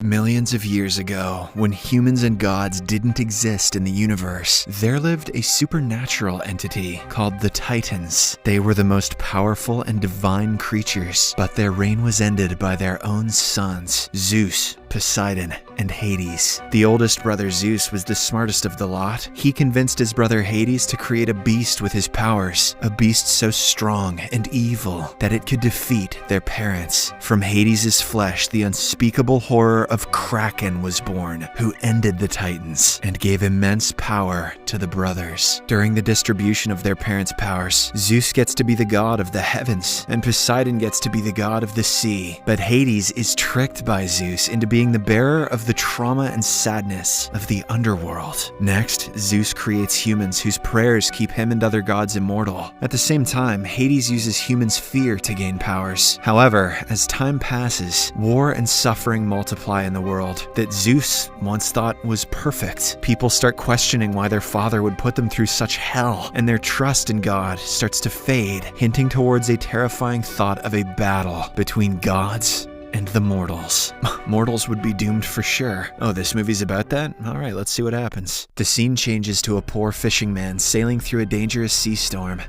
Millions of years ago, when humans and gods didn't exist in the universe, there lived a supernatural entity called the Titans. They were the most powerful and divine creatures, but their reign was ended by their own sons, Zeus, Poseidon, and Hades. The oldest brother Zeus was the smartest of the lot. He convinced his brother Hades to create a beast with his powers, a beast so strong and evil that it could defeat their parents. From Hades' flesh, the unspeakable horror of Kraken was born, who ended the Titans and gave immense power to the brothers. During the distribution of their parents' powers, Zeus gets to be the god of the heavens, and Poseidon gets to be the god of the sea. But Hades is tricked by Zeus into being the bearer of the trauma and sadness of the underworld. Next, Zeus creates humans whose prayers keep him and other gods immortal. At the same time, Hades uses humans' fear to gain powers. However, as time passes, war and suffering multiply in the world that Zeus once thought was perfect. People start questioning why their father would put them through such hell, and their trust in God starts to fade, hinting towards a terrifying thought of a battle between gods and the mortals. Mortals would be doomed for sure. Oh, this movie's about that? Alright, let's see what happens. The scene changes to a poor fishing man sailing through a dangerous sea storm.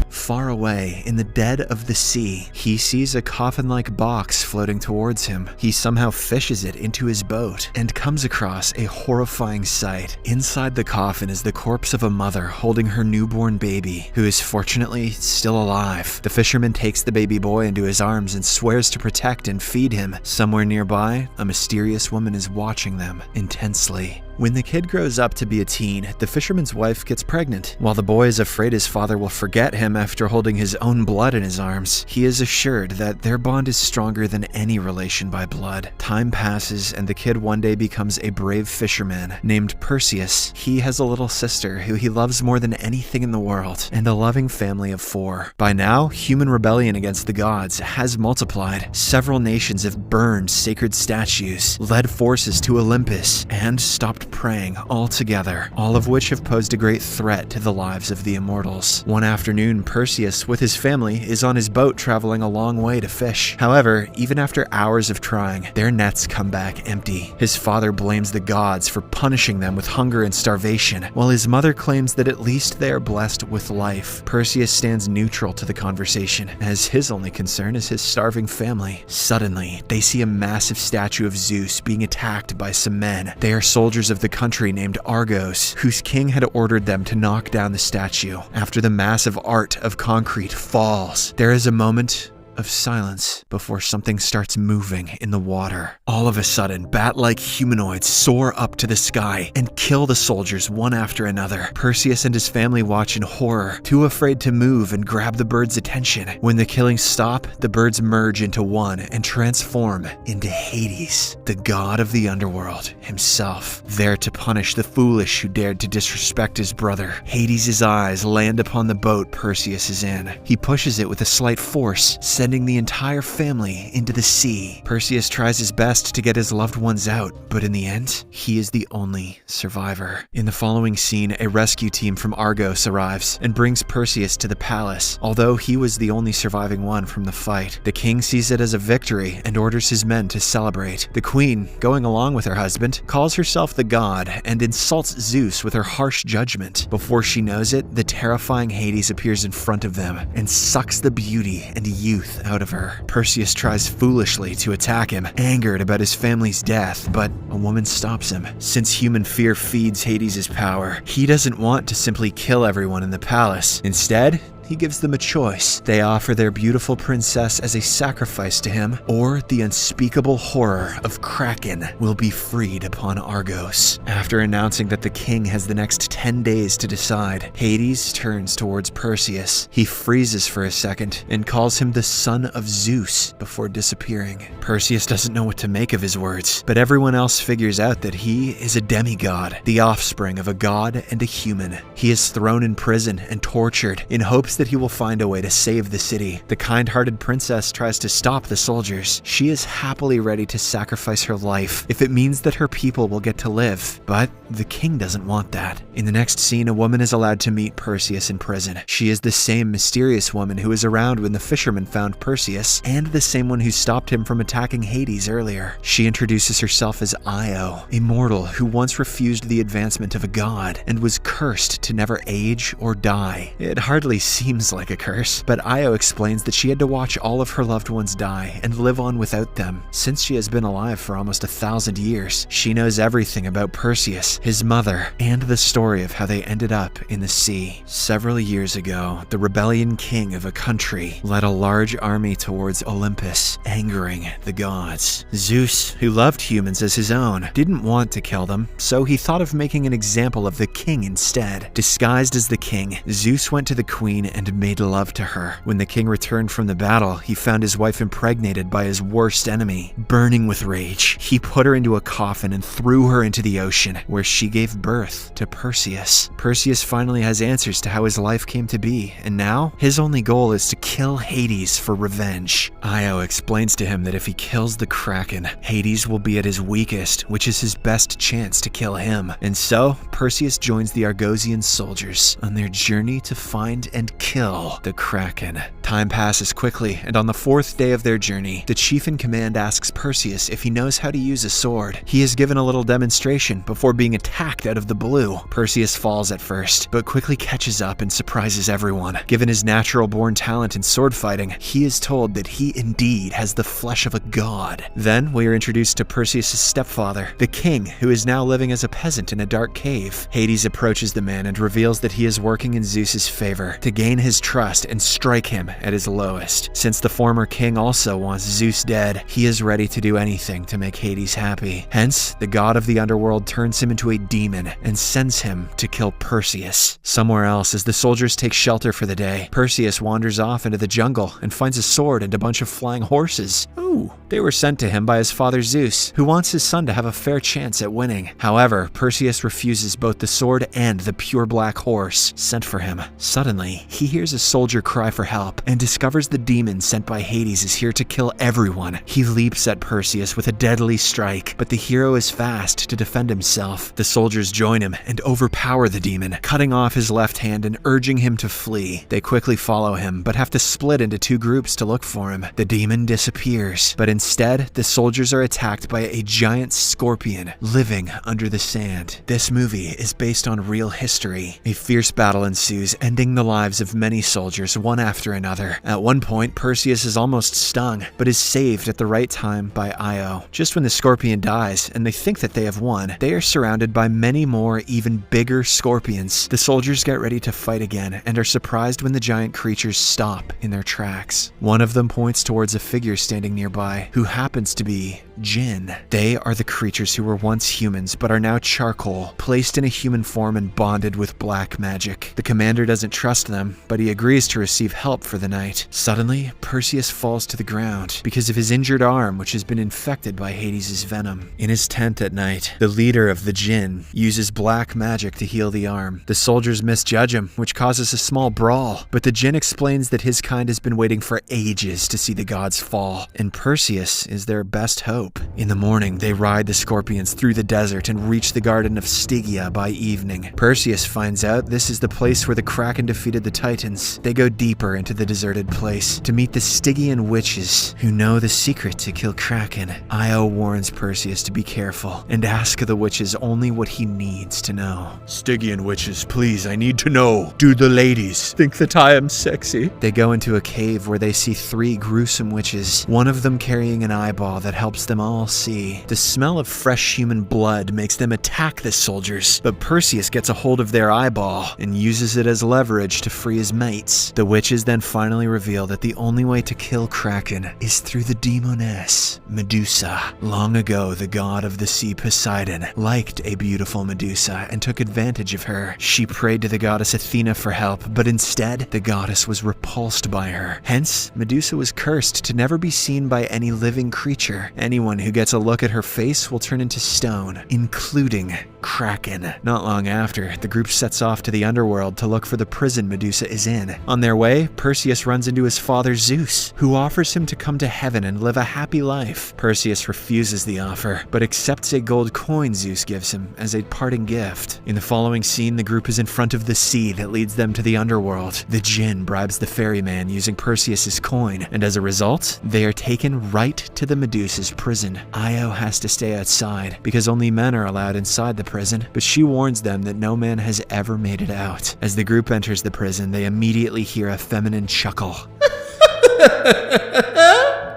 Far away, in the dead of the sea, he sees a coffin-like box floating towards him. He somehow fishes it into his boat and comes across a horrifying sight. Inside the coffin is the corpse of a mother holding her newborn baby, who is fortunately still alive. The fisherman takes the baby boy into his arms and swears to protect and feed him. Somewhere nearby, a mysterious woman is watching them intensely. When the kid grows up to be a teen, the fisherman's wife gets pregnant. While the boy is afraid his father will forget him after holding his own blood in his arms, he is assured that their bond is stronger than any relation by blood. Time passes and the kid one day becomes a brave fisherman named Perseus. He has a little sister who he loves more than anything in the world, and a loving family of 4. By now, human rebellion against the gods has multiplied. Several nations have burned sacred statues, led forces to Olympus, and stopped praying altogether, all of which have posed a great threat to the lives of the immortals. One afternoon, Perseus, with his family, is on his boat traveling a long way to fish. However, even after hours of trying, their nets come back empty. His father blames the gods for punishing them with hunger and starvation, while his mother claims that at least they are blessed with life. Perseus stands neutral to the conversation, as his only concern is his starving family. Suddenly, they see a massive statue of Zeus being attacked by some men. They are soldiers of the country named Argos, whose king had ordered them to knock down the statue. After the massive art of concrete falls, there is a moment of silence before something starts moving in the water. All of a sudden, bat-like humanoids soar up to the sky and kill the soldiers one after another. Perseus and his family watch in horror, too afraid to move and grab the birds' attention. When the killings stop, the birds merge into one and transform into Hades, the god of the underworld himself, there to punish the foolish who dared to disrespect his brother. Hades' eyes land upon the boat Perseus is in. He pushes it with a slight force, sending the entire family into the sea. Perseus tries his best to get his loved ones out, but in the end, he is the only survivor. In the following scene, a rescue team from Argos arrives and brings Perseus to the palace. Although he was the only surviving one from the fight, the king sees it as a victory and orders his men to celebrate. The queen, going along with her husband, calls herself the god and insults Zeus with her harsh judgment. Before she knows it, the terrifying Hades appears in front of them and sucks the beauty and youth out of her. Perseus tries foolishly to attack him, angered about his family's death, but a woman stops him. Since human fear feeds Hades' power, he doesn't want to simply kill everyone in the palace. Instead, he gives them a choice. They offer their beautiful princess as a sacrifice to him, or the unspeakable horror of Kraken will be freed upon Argos. After announcing that the king has the next 10 days to decide, Hades turns towards Perseus. He freezes for a second and calls him the son of Zeus before disappearing. Perseus doesn't know what to make of his words, but everyone else figures out that he is a demigod, the offspring of a god and a human. He is thrown in prison and tortured in hopes that he will find a way to save the city. The kind-hearted princess tries to stop the soldiers. She is happily ready to sacrifice her life if it means that her people will get to live, but the king doesn't want that. In the next scene, a woman is allowed to meet Perseus in prison. She is the same mysterious woman who was around when the fisherman found Perseus, and the same one who stopped him from attacking Hades earlier. She introduces herself as Io, a mortal who once refused the advancement of a god and was cursed to never age or die. It hardly seems like a curse, but Io explains that she had to watch all of her loved ones die and live on without them. Since she has been alive for almost 1,000 years, she knows everything about Perseus, his mother, and the story of how they ended up in the sea. Several years ago, the rebellion king of a country led a large army towards Olympus, angering the gods. Zeus, who loved humans as his own, didn't want to kill them, so he thought of making an example of the king instead. Disguised as the king, Zeus went to the queen and made love to her. When the king returned from the battle, he found his wife impregnated by his worst enemy. Burning with rage, he put her into a coffin and threw her into the ocean, where she gave birth to Perseus. Perseus finally has answers to how his life came to be, and now his only goal is to kill Hades for revenge. Io explains to him that if he kills the Kraken, Hades will be at his weakest, which is his best chance to kill him. And so, Perseus joins the Argosian soldiers on their journey to find and kill the Kraken. Time passes quickly, and on the 4th day of their journey, the chief in command asks Perseus if he knows how to use a sword. He is given a little demonstration before being attacked out of the blue. Perseus falls at first, but quickly catches up and surprises everyone. Given his natural-born talent in sword fighting, he is told that he indeed has the flesh of a god. Then we are introduced to Perseus' stepfather, the king, who is now living as a peasant in a dark cave. Hades approaches the man and reveals that he is working in Zeus's favor to gain his trust and strike him at his lowest. Since the former king also wants Zeus dead, he is ready to do anything to make Hades happy. Hence, the god of the underworld turns him into a demon and sends him to kill Perseus. Somewhere else, as the soldiers take shelter for the day, Perseus wanders off into the jungle and finds a sword and a bunch of flying horses. Ooh, they were sent to him by his father Zeus, who wants his son to have a fair chance at winning. However, Perseus refuses both the sword and the pure black horse sent for him. Suddenly, he hears a soldier cry for help and discovers the demon sent by Hades is here to kill everyone. He leaps at Perseus with a deadly strike, but the hero is fast to defend himself. The soldiers join him and overpower the demon, cutting off his left hand and urging him to flee. They quickly follow him, but have to split into 2 groups to look for him. The demon disappears, but instead, the soldiers are attacked by a giant scorpion living under the sand. This movie is based on real history. A fierce battle ensues, ending the lives of many soldiers one after another. At one point, Perseus is almost stung, but is saved at the right time by Io. Just when the scorpion dies, and they think that they have won, they are surrounded by many more, even bigger scorpions. The soldiers get ready to fight again, and are surprised when the giant creatures stop in their tracks. One of them points towards a figure standing nearby, who happens to be Jinn. They are the creatures who were once humans, but are now charcoal, placed in a human form and bonded with black magic. The commander doesn't trust them, but he agrees to receive help for the night. Suddenly, Perseus falls to the ground because of his injured arm, which has been infected by Hades' venom. In his tent at night, the leader of the Jinn uses black magic to heal the arm. The soldiers misjudge him, which causes a small brawl, but the Jinn explains that his kind has been waiting for ages to see the gods fall, and Perseus is their best hope. In the morning, they ride the scorpions through the desert and reach the garden of Stygia by evening. Perseus finds out this is the place where the Kraken defeated the Titans. They go deeper into the deserted place to meet the Stygian witches, who know the secret to kill Kraken. Io warns Perseus to be careful and ask the witches only what he needs to know. "Stygian witches, please, I need to know. Do the ladies think that I am sexy?" They go into a cave where they see 3 gruesome witches, one of them carrying an eyeball that helps them all see. The smell of fresh human blood makes them attack the soldiers, but Perseus gets a hold of their eyeball and uses it as leverage to free his mates. The witches then finally reveal that the only way to kill Kraken is through the demoness, Medusa. Long ago, the god of the sea Poseidon liked a beautiful Medusa and took advantage of her. She prayed to the goddess Athena for help, but instead, the goddess was repulsed by her. Hence, Medusa was cursed to never be seen by any living creature. Anyone who gets a look at her face will turn into stone, including Kraken. Not long after, the group sets off to the underworld to look for the prison Medusa is in. On their way, Perseus runs into his father Zeus, who offers him to come to heaven and live a happy life. Perseus refuses the offer, but accepts a gold coin Zeus gives him as a parting gift. In the following scene, the group is in front of the sea that leads them to the underworld. The djinn bribes the ferryman using Perseus's coin, and as a result, they are taken right to the Medusa's prison. Io has to stay outside because only men are allowed inside the prison, but she warns them that no man has ever made it out. As the group enters the prison, they immediately hear a feminine chuckle.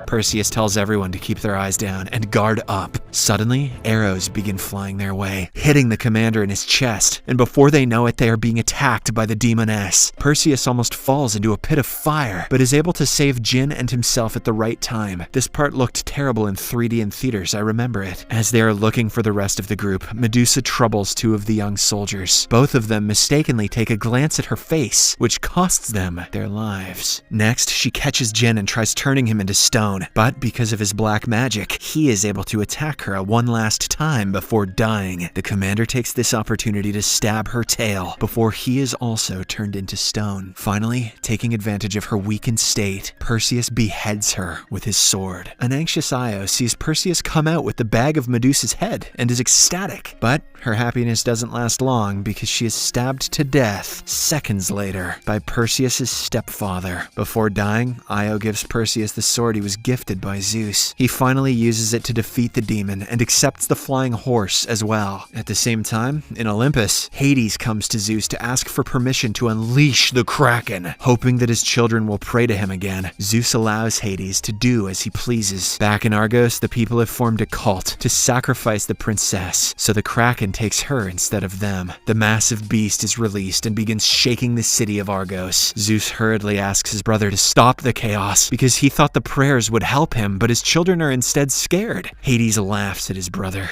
Perseus tells everyone to keep their eyes down and guard up. Suddenly, arrows begin flying their way, hitting the commander in his chest, and before they know it, they are being attacked by the demoness. Perseus almost falls into a pit of fire, but is able to save Jin and himself at the right time. This part looked terrible in 3D in theaters, I remember it. As they are looking for the rest of the group, Medusa troubles two of the young soldiers. Both of them mistakenly take a glance at her face, which costs them their lives. Next, she catches Jin and tries turning him into stone. But because of his black magic, he is able to attack her one last time before dying. The commander takes this opportunity to stab her tail before he is also turned into stone. Finally, taking advantage of her weakened state, Perseus beheads her with his sword. An anxious Io sees Perseus come out with the bag of Medusa's head and is ecstatic. But her happiness doesn't last long because she is stabbed to death seconds later by Perseus's stepfather. Before dying, Io gives Perseus the sword he was gifted by Zeus. He finally uses it to defeat the demon and accepts the flying horse as well. At the same time, in Olympus, Hades comes to Zeus to ask for permission to unleash the Kraken, hoping that his children will pray to him again. Zeus allows Hades to do as he pleases. Back in Argos, the people have formed a cult to sacrifice the princess, so the Kraken takes her instead of them. The massive beast is released and begins shaking the city of Argos. Zeus hurriedly asks his brother to stop the chaos because he thought the prayers would help him, but his children are instead scared. Hades laughs at his brother,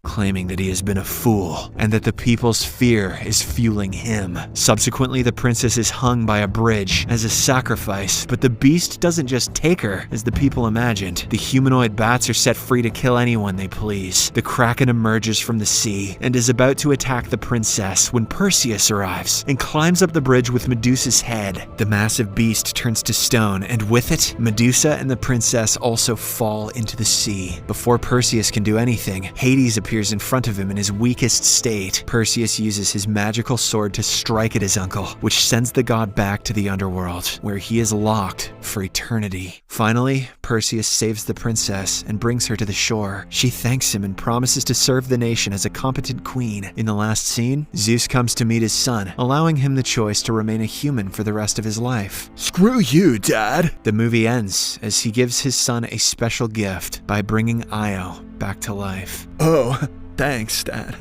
claiming that he has been a fool and that the people's fear is fueling him. Subsequently, the princess is hung by a bridge as a sacrifice, but the beast doesn't just take her as the people imagined. The humanoid bats are set free to kill anyone they please. The Kraken emerges from the sea and is about to attack the princess when Perseus arrives and climbs up the bridge with Medusa's head. The massive beast turns to stone, and with it, Medusa and the princess also fall into the sea. Before Perseus can do anything, Hades appears in front of him in his weakest state. Perseus uses his magical sword to strike at his uncle, which sends the god back to the underworld, where he is locked for eternity. Finally, Perseus saves the princess and brings her to the shore. She thanks him and promises to serve the nation as a competent queen. In the last scene, Zeus comes to meet his son, allowing him the choice to remain a human for the rest of his life. "Screw you, Dad!" The movie ends as he gives his son a special gift by bringing Io back to life. "Oh, thanks, Dad."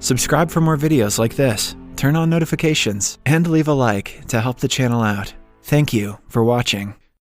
Subscribe for more videos like this, turn on notifications, and leave a like to help the channel out. Thank you for watching.